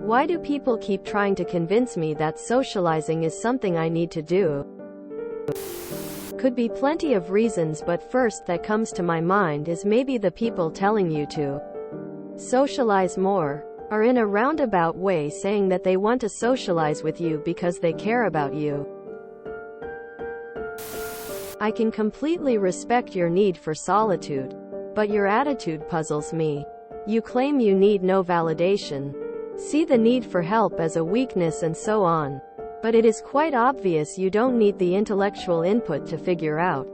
Why do people keep trying to convince me that socializing is something I need to do? Could be plenty of reasons, but first that comes to my mind is maybe the people telling you to socialize more are in a roundabout way saying that they want to socialize with you because they care about you. I can completely respect your need for solitude, but your attitude puzzles me. You claim you need no validation, see the need for help as a weakness and so on. But it is quite obvious you don't need the intellectual input to figure out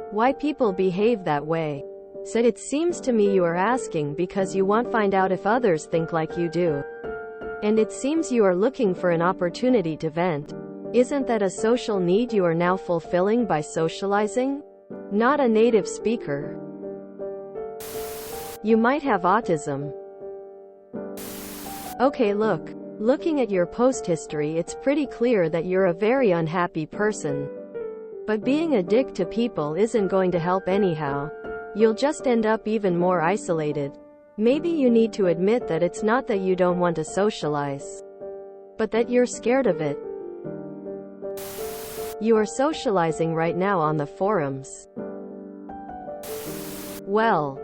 why people behave that way. So it seems to me you are asking because you want to find out if others think like you do. And it seems you are looking for an opportunity to vent. Isn't that a social need you are now fulfilling by socializing? Not a native speaker. You might have autism. Okay, look. Looking at your post history, it's pretty clear that you're a very unhappy person. But being a dick to people isn't going to help anyhow. You'll just end up even more isolated. Maybe you need to admit that it's not that you don't want to socialize, but that you're scared of it. You are socializing right now on the forums. Well,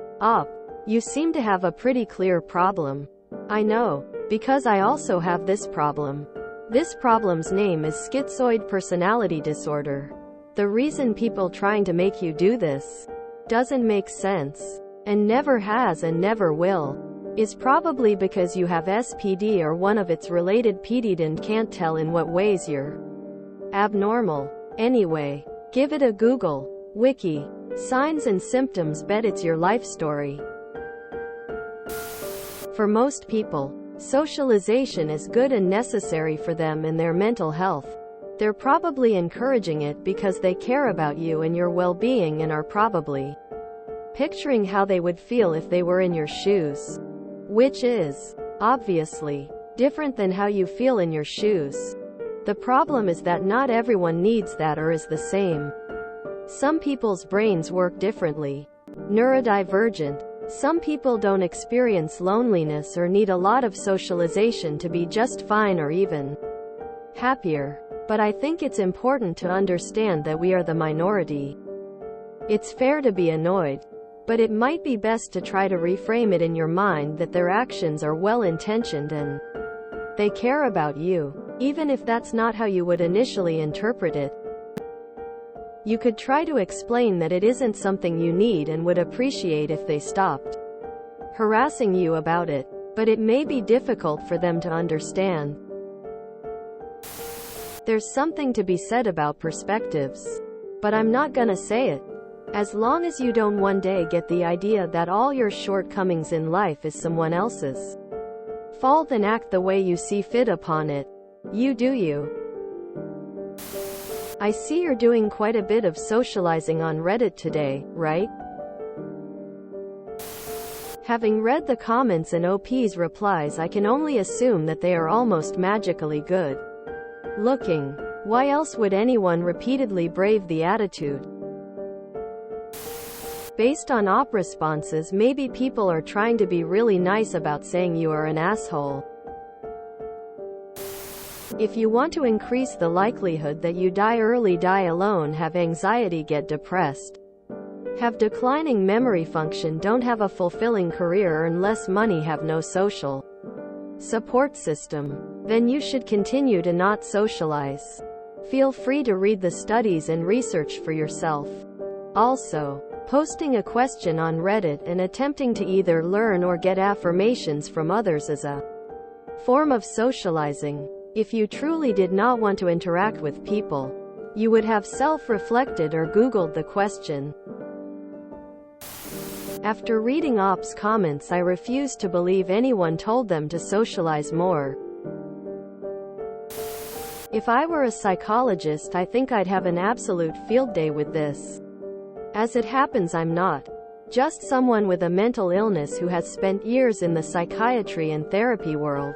you seem to have a pretty clear problem. I know, because I also have this problem. This problem's name is schizoid personality disorder. The reason people trying to make you do this doesn't make sense, and never has and never will, is probably because you have SPD or one of its related PDD and can't tell in what ways you're abnormal. Anyway, give it a Google, Wiki, signs and symptoms, bet it's your life story. For most people, socialization is good and necessary for them and their mental health. They're probably encouraging it because they care about you and your well-being and are probably picturing how they would feel if they were in your shoes. Which is, obviously, different than how you feel in your shoes. The problem is that not everyone needs that or is the same. Some people's brains work differently. Neurodivergent. Some people don't experience loneliness or need a lot of socialization to be just fine or even happier. But I think it's important to understand that we are the minority. It's fair to be annoyed, but it might be best to try to reframe it in your mind that their actions are well-intentioned and they care about you, even if that's not how you would initially interpret it. You could try to explain that it isn't something you need and would appreciate if they stopped harassing you about it, but it may be difficult for them to understand. There's something to be said about perspectives, but I'm not gonna say it. As long as you don't one day get the idea that all your shortcomings in life is someone else's fault and act the way you see fit upon it. You do you. I see you're doing quite a bit of socializing on Reddit today, right? Having read the comments and OP's replies, I can only assume that they are almost magically good looking. Why else would anyone repeatedly brave the attitude? Based on op responses, maybe people are trying to be really nice about saying you are an asshole. If you want to increase the likelihood that you die early, die alone, have anxiety, get depressed, have declining memory function, don't have a fulfilling career, earn less money, have no social support system, then you should continue to not socialize. Feel free to read the studies and research for yourself. Also, posting a question on Reddit and attempting to either learn or get affirmations from others is a form of socializing. If you truly did not want to interact with people, you would have self-reflected or Googled the question. After reading Op's comments, I refuse to believe anyone told them to socialize more. If I were a psychologist, I think I'd have an absolute field day with this. As it happens, I'm not just someone with a mental illness who has spent years in the psychiatry and therapy world.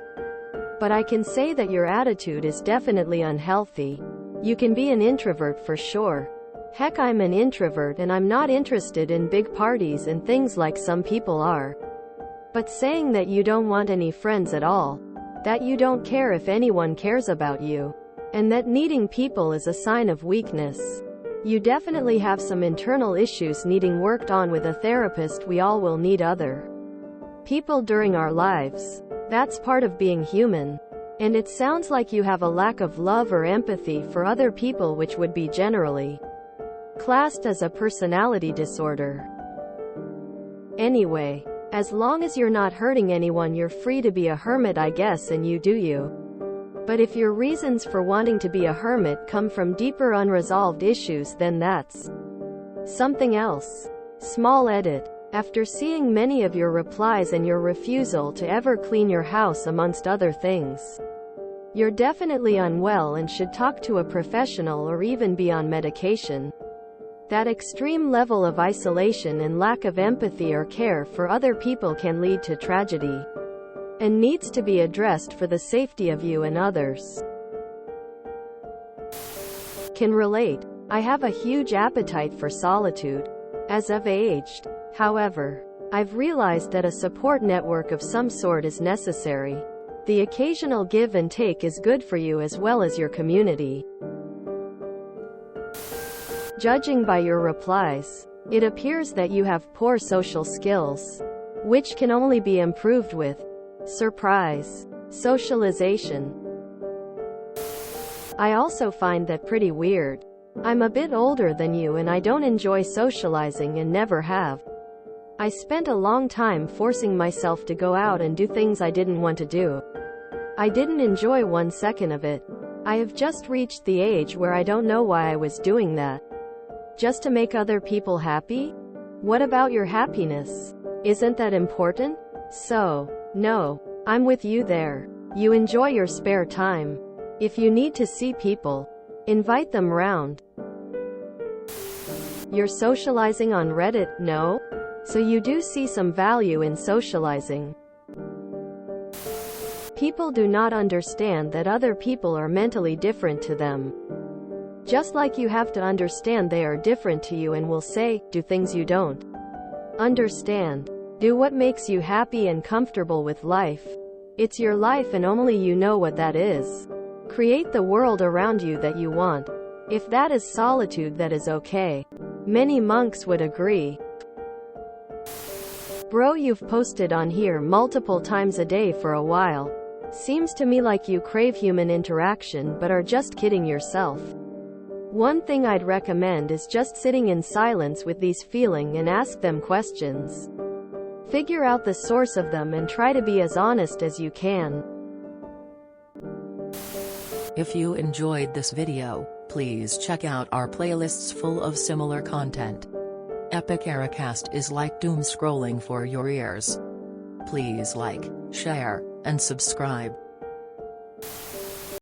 But I can say that your attitude is definitely unhealthy. You can be an introvert for sure. Heck, I'm an introvert and I'm not interested in big parties and things like some people are. But saying that you don't want any friends at all, that you don't care if anyone cares about you, and that needing people is a sign of weakness. You definitely have some internal issues needing worked on with a therapist. We all will need other people during our lives. That's part of being human. And it sounds like you have a lack of love or empathy for other people, which would be generally classed as a personality disorder. Anyway, as long as you're not hurting anyone, you're free to be a hermit, I guess, and you do you. But if your reasons for wanting to be a hermit come from deeper unresolved issues, then that's something else. Small edit. After seeing many of your replies and your refusal to ever clean your house amongst other things, you're definitely unwell and should talk to a professional or even be on medication. That extreme level of isolation and lack of empathy or care for other people can lead to tragedy, and needs to be addressed for the safety of you and others. Can relate. I have a huge appetite for solitude as I've aged. However, I've realized that a support network of some sort is necessary. The occasional give and take is good for you as well as your community. Judging by your replies, it appears that you have poor social skills, which can only be improved with surprise socialization. I also find that pretty weird. I'm a bit older than you and I don't enjoy socializing and never have. I spent a long time forcing myself to go out and do things I didn't want to do. I didn't enjoy 1 second of it. I have just reached the age where I don't know why I was doing that. Just to make other people happy? What about your happiness? Isn't that important? So, no, I'm with you there. You enjoy your spare time. If you need to see people, invite them round. You're socializing on Reddit, no? So you do see some value in socializing. People do not understand that other people are mentally different to them. Just like you have to understand they are different to you, and will say, do things you don't understand. Do what makes you happy and comfortable with life. It's your life and only you know what that is. Create the world around you that you want. If that is solitude, that is okay. Many monks would agree. Bro, you've posted on here multiple times a day for a while. Seems to me like you crave human interaction but are just kidding yourself. One thing I'd recommend is just sitting in silence with these feelings and ask them questions. Figure out the source of them and try to be as honest as you can. If you enjoyed this video, please check out our playlists full of similar content. Epic Ericast is like doom scrolling for your ears. Please like, share, and subscribe.